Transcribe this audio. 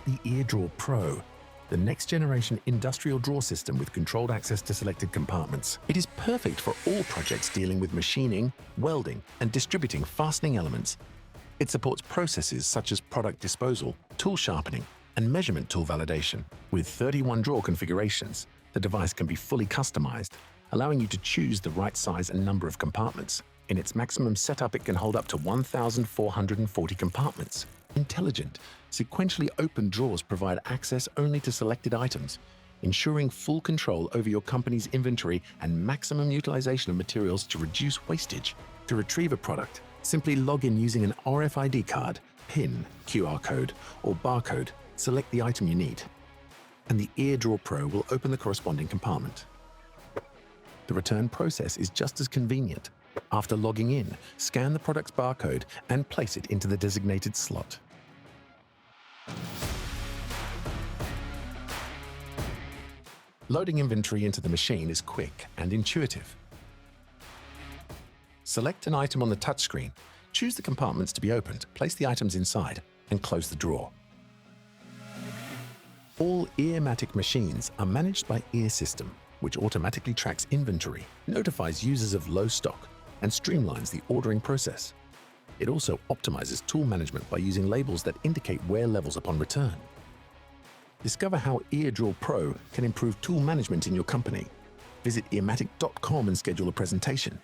the IRDRAWER PRO, the next-generation industrial drawer system with controlled access to selected compartments. It is perfect for all projects dealing with machining, welding, and distributing fastening elements. It supports processes such as product disposal, tool sharpening, and measurement tool validation. With 31 drawer configurations, the device can be fully customized, allowing you to choose the right size and number of compartments. In its maximum setup, it can hold up to 1,440 compartments. Intelligent, sequentially open drawers provide access only to selected items, ensuring full control over your company's inventory and maximum utilization of materials to reduce wastage. To retrieve a product, simply log in using an RFID card, PIN, QR code, or barcode. Select the item you need, and the IRDRAWER PRO will open the corresponding compartment. The return process is just as convenient. After logging in, scan the product's barcode and place it into the designated slot. Loading inventory into the machine is quick and intuitive. Select an item on the touchscreen, choose the compartments to be opened, place the items inside, and close the drawer. All IRMATIC machines are managed by IRSYSTEM, which automatically tracks inventory, notifies users of low stock, and streamlines the ordering process. It also optimizes tool management by using labels that indicate wear levels upon return. Discover how IRDRAWER PRO can improve tool management in your company. Visit irmatic.com and schedule a presentation.